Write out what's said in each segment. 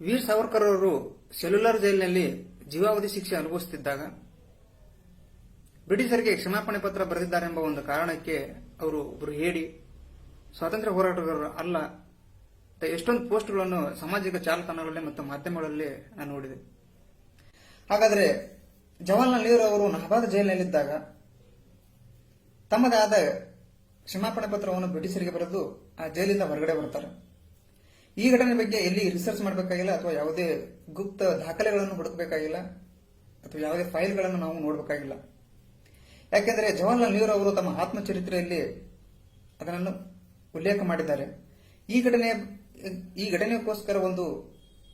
ವೀರ್ ಸಾವರ್ಕರ್ ಅವರು ಸೆಲ್ಯುಲರ್ ಜೈಲಿನಲ್ಲಿ ಜೀವಾವಧಿ ಶಿಕ್ಷೆ ಅನುಭವಿಸುತ್ತಿದ್ದಾಗ ಬ್ರಿಟಿಷರಿಗೆ ಕ್ಷಮಾಪಣೆ ಪತ್ರ ಬರೆದಿದ್ದಾರೆಂಬ ಒಂದು ಕಾರಣಕ್ಕೆ ಅವರು ಒಬ್ಬರು ಹೇಳಿ ಸ್ವಾತಂತ್ರ್ಯ ಹೋರಾಟಗಾರರು ಅಲ್ಲ ಎಷ್ಟೊಂದು ಪೋಸ್ಟ್ಗಳನ್ನು ಸಾಮಾಜಿಕ ಜಾಲತಾಣಗಳಲ್ಲಿ ಮತ್ತು ಮಾಧ್ಯಮಗಳಲ್ಲಿ ನಾನು ನೋಡಿದೆ. ಹಾಗಾದರೆ ಜವಾಹರ್ಲಾಲ್ ನೆಹರು ಅವರು ನಹಬಾದ್ ಜೈಲಿನಲ್ಲಿದ್ದಾಗ ತಮ್ಮದೇ ಆದ ಕ್ಷಮಾಪಣೆ ಪತ್ರವನ್ನು ಬ್ರಿಟಿಷರಿಗೆ ಬರೆದು ಆ ಜೈಲಿಂದ ಹೊರಗಡೆ ಬರ್ತಾರೆ. ಈ ಘಟನೆ ಬಗ್ಗೆ ಎಲ್ಲಿ ರಿಸರ್ಚ್ ಮಾಡಬೇಕಾಗಿಲ್ಲ ಅಥವಾ ಯಾವುದೇ ಗುಪ್ತ ದಾಖಲೆಗಳನ್ನು ಹುಡುಕಬೇಕಾಗಿಲ್ಲ ಅಥವಾ ಯಾವುದೇ ಫೈಲ್ಗಳನ್ನು ನಾವು ನೋಡಬೇಕಾಗಿಲ್ಲ. ಯಾಕೆಂದರೆ ಜವಾಹರ್ಲಾಲ್ ನೆಹರು ಅವರು ತಮ್ಮ ಆತ್ಮಚರಿತ್ರೆಯಲ್ಲಿ ಅದನ್ನು ಉಲ್ಲೇಖ ಮಾಡಿದ್ದಾರೆ. ಈ ಘಟನೆಗೋಸ್ಕರ ಒಂದು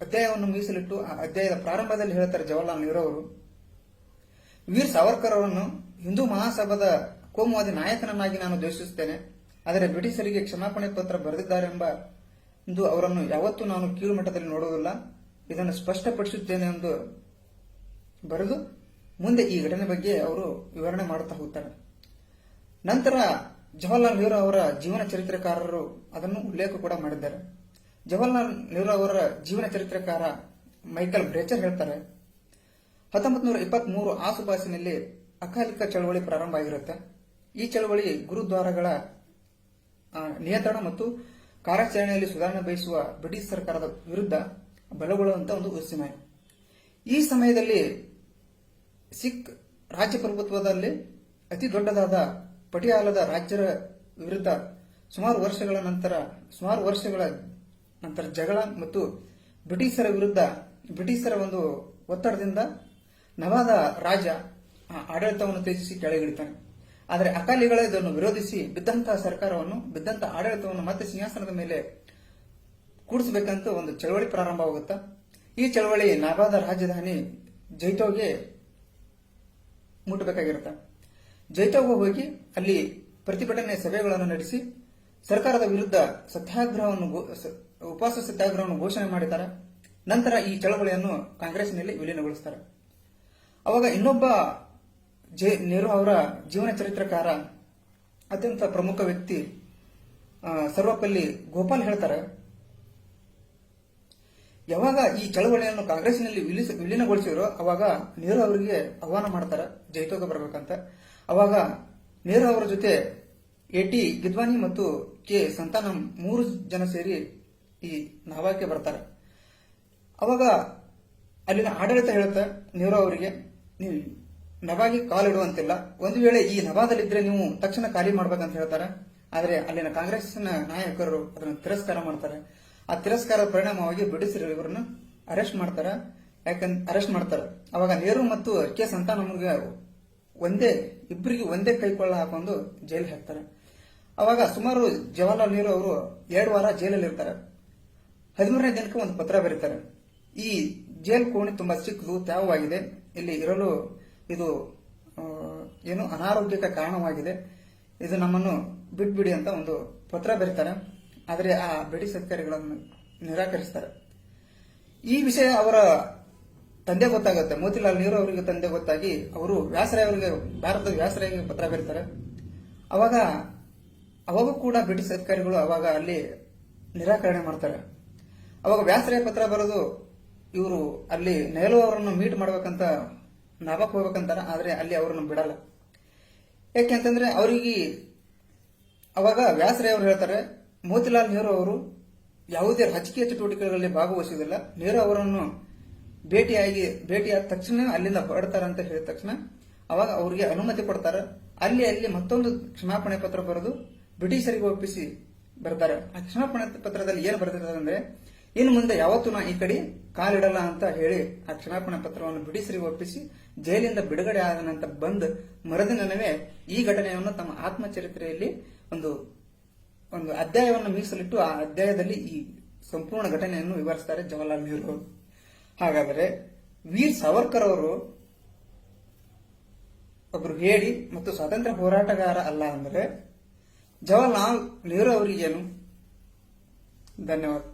ಅಧ್ಯಾಯವನ್ನು ಮೀಸಲಿಟ್ಟು ಆ ಅಧ್ಯಾಯದ ಪ್ರಾರಂಭದಲ್ಲಿ ಹೇಳ್ತಾರೆ ಜವಾಹರ್ಲಾಲ್ ನೆಹರು ಅವರು, ವೀರ್ ಸಾವರ್ಕರ್ ಅವರನ್ನು ಹಿಂದೂ ಮಹಾಸಭಾದ ಕೋಮುವಾದಿ ನಾಯಕನನ್ನಾಗಿ ನಾನು ದ್ವೇಷಿಸುತ್ತೇನೆ. ಆದರೆ ಬ್ರಿಟಿಷರಿಗೆ ಕ್ಷಮಾಪಣೆ ಪತ್ರ ಬರೆದಿದ್ದಾರೆಂಬ ಎಂದು ಅವರನ್ನು ಯಾವತ್ತೂ ನಾನು ಕೀಳು ಮಟ್ಟದಲ್ಲಿ ನೋಡುವುದಿಲ್ಲ, ಇದನ್ನು ಸ್ಪಷ್ಟಪಡಿಸುತ್ತೇನೆ ಎಂದು ಬರೆದು ಮುಂದೆ ಈ ಘಟನೆ ಬಗ್ಗೆ ಅವರು ವಿವರಣೆ ಮಾಡುತ್ತಾ ಹೋಗ್ತಾರೆ. ನಂತರ ಜವಾಹರ್ಲಾಲ್ ನೆಹರು ಅವರ ಜೀವನ ಚರಿತ್ರೆಕಾರರು ಅದನ್ನು ಉಲ್ಲೇಖ ಕೂಡ ಮಾಡಿದ್ದಾರೆ. ಜವಾಹರ್ಲಾಲ್ ನೆಹರು ಅವರ ಜೀವನ ಚರಿತ್ರೆಕಾರ ಮೈಕಲ್ ಬ್ರೇಚರ್ ಹೇಳ್ತಾರೆ, 1923 ಆಸುಪಾಸಿನಲ್ಲಿ ಅಕಾಲಿಕ ಚಳವಳಿ ಪ್ರಾರಂಭ ಆಗಿರುತ್ತೆ. ಈ ಚಳವಳಿ ಗುರುದ್ವಾರಗಳ ನಿಯಂತ್ರಣ ಮತ್ತು ಕಾರ್ಯಾಚರಣೆಯಲ್ಲಿ ಸುಧಾರಣೆ ಬಯಸುವ ಬ್ರಿಟಿಷ್ ಸರ್ಕಾರದ ವಿರುದ್ಧ ಬಲಗೊಳ್ಳುವಂತಹ ಒಂದು ಉದ್ಯಮ. ಈ ಸಮಯದಲ್ಲಿ ಸಿಖ್ ರಾಜ್ಯ ಪ್ರಭುತ್ವದಲ್ಲಿ ಅತಿ ದೊಡ್ಡದಾದ ಪಟಿಯಾಲದ ರಾಜ್ಯದ ವಿರುದ್ಧ ಸುಮಾರು ವರ್ಷಗಳ ನಂತರ ಜಗಳ ಮತ್ತು ಬ್ರಿಟಿಷರ ವಿರುದ್ಧ ಬ್ರಿಟಿಷರ ಒಂದು ಒತ್ತಡದಿಂದ ನವಾದ ರಾಜ ಆಡಳಿತವನ್ನು ತ್ಯಜಿಸಿ ಕೆಳಗಿಳಿತಾನೆ. ಆದರೆ ಅಕಾಲಿಗಳ ಇದನ್ನು ವಿರೋಧಿಸಿ ಬಿದ್ದಂತಹ ಆಡಳಿತವನ್ನು ಮತ್ತೆ ಸಿಂಹಾಸನದ ಮೇಲೆ ಕೂಡಿಸಬೇಕಂತ ಒಂದು ಚಳವಳಿ ಪ್ರಾರಂಭವಾಗುತ್ತಾ. ಈ ಚಳವಳಿ ನವಾದ ರಾಜಧಾನಿ ಜೈತೋಗೆ ಮುಟ್ಟಬೇಕಾಗಿರುತ್ತೆ. ಜೈತೋಗೆ ಹೋಗಿ ಅಲ್ಲಿ ಪ್ರತಿಭಟನೆ ಸಭೆಗಳನ್ನು ನಡೆಸಿ ಸರ್ಕಾರದ ವಿರುದ್ಧ ಉಪವಾಸ ಸತ್ಯಾಗ್ರಹವನ್ನು ಘೋಷಣೆ ಮಾಡಿದ್ದಾರೆ. ನಂತರ ಈ ಚಳವಳಿಯನ್ನು ಕಾಂಗ್ರೆಸ್ನಲ್ಲಿ ವಿಲೀನಗೊಳಿಸುತ್ತಾರೆ. ಅವಾಗ ಇನ್ನೊಬ್ಬ ನೆಹರು ಅವರ ಜೀವನ ಚರಿತ್ರಕಾರ ಅತ್ಯಂತ ಪ್ರಮುಖ ವ್ಯಕ್ತಿ ಸರ್ವಪಲ್ಲಿ ಗೋಪಾಲ್ ಹೇಳ್ತಾರೆ, ಯಾವಾಗ ಈ ಚಳವಳಿಯನ್ನು ಕಾಂಗ್ರೆಸ್ನಲ್ಲಿ ವಿಲೀನಗೊಳಿಸಿದ್ರು ಅವಾಗ ನೆಹರು ಅವರಿಗೆ ಆಹ್ವಾನ ಮಾಡ್ತಾರೆ ಜೈತೋಗೆ ಬರಬೇಕಂತ. ಅವಾಗ ನೆಹರು ಅವರ ಜೊತೆ ಎ.ಟಿ. ಗಿದ್ವಾನಿ ಮತ್ತು ಕೆ. ಸಂತಾನಂ 3 ಜನ ಸೇರಿ ಈ ನವಾಕ್ಕೆ ಬರ್ತಾರೆ. ಅವಾಗ ಅಲ್ಲಿನ ಆಡಳಿತ ಹೇಳುತ್ತೆ ನೆಹರು ಅವರಿಗೆ, ನೀವು ನವಾಗೆ ಕಾಲಿಡುವಂತಿಲ್ಲ, ಒಂದು ವೇಳೆ ಈ ನವಾದಲ್ಲಿದ್ರೆ ನೀವು ತಕ್ಷಣ ಖಾಲಿ ಮಾಡ್ಬೇಕಂತ ಹೇಳ್ತಾರೆ. ಆದರೆ ಅಲ್ಲಿನ ಕಾಂಗ್ರೆಸ್ನ ನಾಯಕರು ಅದನ್ನು ತಿರಸ್ಕಾರ ಮಾಡ್ತಾರೆ. ಆ ತಿರಸ್ಕಾರದ ಪರಿಣಾಮವಾಗಿ ಬ್ರಿಟಿಷರು ಇವರನ್ನು ಅರೆಸ್ಟ್ ಮಾಡ್ತಾರೆ. ಅವಾಗ ನೆಹರು ಮತ್ತು ಕೆ. ಸಂತಾನಮ್ಗೆ ಇಬ್ಬರಿಗೆ ಒಂದೇ ಕೈಕೊಳ್ಳ ಹಾಕೊಂಡು ಜೈಲು ಹಾಕ್ತಾರೆ. ಅವಾಗ ಸುಮಾರು ಜವಾಹರ್ಲಾಲ್ ನೆಹರು ಅವರು 2 ವಾರ ಜೈಲಲ್ಲಿ ಇರ್ತಾರೆ. 13ನೇ ದಿನಕ್ಕೆ ಒಂದು ಪತ್ರ ಬರೀತಾರೆ, ಈ ಜೈಲ್ ಕೋಣೆ ತುಂಬಾ ಚಿಕ್ಕದು, ತ್ಯಾವವಾಗಿದೆ, ಇಲ್ಲಿ ಇರಲು ಇದು ಅನಾರೋಗ್ಯಕ್ಕೆ ಕಾರಣವಾಗಿದೆ, ಇದು ನಮ್ಮನ್ನು ಬಿಟ್ಬಿಡಿ ಅಂತ ಒಂದು ಪತ್ರ ಬರೀತಾರೆ. ಆದರೆ ಆ ಬ್ರಿಟಿಷ್ ಅಧಿಕಾರಿಗಳನ್ನು ನಿರಾಕರಿಸ್ತಾರೆ. ಈ ವಿಷಯ ಅವರ ತಂದೆ ಗೊತ್ತಾಗುತ್ತೆ, ಮೋತಿಲಾಲ್ ನೆಹರು ಅವರಿಗೆ ತಂದೆ ಗೊತ್ತಾಗಿ ಅವರು ಭಾರತದ ವ್ಯಾಸರಾಯಗೆ ಪತ್ರ ಬರೀತಾರೆ. ಅವಾಗೂ ಕೂಡ ಬ್ರಿಟಿಷ್ ಅಧಿಕಾರಿಗಳು ಅವಾಗ ಅಲ್ಲಿ ನಿರಾಕರಣೆ ಮಾಡ್ತಾರೆ. ಅವಾಗ ವ್ಯಾಸರಾಯ ಪತ್ರ ಬರೆದು ಇವರು ಅಲ್ಲಿ ನೆಹರು ಅವರನ್ನು ಮೀಟ್ ಮಾಡ್ಬೇಕಂತ ನವಾಕ್ ಹೋಗ್ಬೇಕಂತಾರ, ಆದ್ರೆ ಅಲ್ಲಿ ಅವರನ್ನು ಬಿಡಲ್ಲ. ಯಾಕೆಂತಂದ್ರೆ ಅವರಿಗೆ ಅವಾಗ ವ್ಯಾಸರಾಯ ಅವರು ಹೇಳ್ತಾರೆ, ಮೋತಿಲಾಲ್ ನೆಹರು ಅವರು ಯಾವುದೇ ರಾಜಕೀಯ ಚಟುವಟಿಕೆಗಳಲ್ಲಿ ಭಾಗವಹಿಸುವುದಿಲ್ಲ, ನೆಹರು ಅವರನ್ನು ಭೇಟಿಯಾದ ತಕ್ಷಣ ಅಲ್ಲಿಂದ ಹೊರಡ್ತಾರೆ ಅಂತ ಹೇಳಿದ ತಕ್ಷಣ ಅವಾಗ ಅವರಿಗೆ ಅನುಮತಿ ಕೊಡ್ತಾರೆ. ಅಲ್ಲಿ ಮತ್ತೊಂದು ಕ್ಷಮಾಪಣೆ ಪತ್ರ ಬರೆದು ಬ್ರಿಟಿಷರಿಗೆ ಒಪ್ಪಿಸಿ ಬರ್ತಾರೆ. ಆ ಕ್ಷಮಾಪಣೆ ಪತ್ರದಲ್ಲಿ ಏನು ಬರೆದಿದ್ದಾರೆ ಅಂದ್ರೆ, ಇನ್ನು ಮುಂದೆ ಯಾವತ್ತೂ ನಾ ಈ ಕಡೆ ಕಾಲಿಡಲ್ಲ ಅಂತ ಹೇಳಿ ಆ ಕ್ಷಮಾಪಣೆ ಪತ್ರವನ್ನು ಬ್ರಿಟಿಷರಿಗೆ ಒಪ್ಪಿಸಿ ಜೈಲಿಂದ ಬಿಡುಗಡೆ ಆದ ನಂತರ ಬಂದ್ ಮರುದಿನವೇ ಈ ಘಟನೆಯನ್ನು ತಮ್ಮ ಆತ್ಮಚರಿತ್ರೆಯಲ್ಲಿ ಒಂದು ಅಧ್ಯಾಯವನ್ನು ಮೀಸಲಿಟ್ಟು ಆ ಅಧ್ಯಾಯದಲ್ಲಿ ಈ ಸಂಪೂರ್ಣ ಘಟನೆಯನ್ನು ವಿವರಿಸುತ್ತಾರೆ ಜವಾಹರ್ಲಾಲ್ ನೆಹರು ಅವರು. ಹಾಗಾದರೆ ವೀರ್ ಸಾವರ್ಕರ್ ಅವರು ಒಬ್ಬರು ಹೇಳಿ ಮತ್ತು ಸ್ವಾತಂತ್ರ್ಯ ಹೋರಾಟಗಾರ ಅಲ್ಲ ಅಂದರೆ ಜವಾಹರ್ಲಾಲ್ ನೆಹರು ಅವರಿಗೇನು? ಧನ್ಯವಾದ.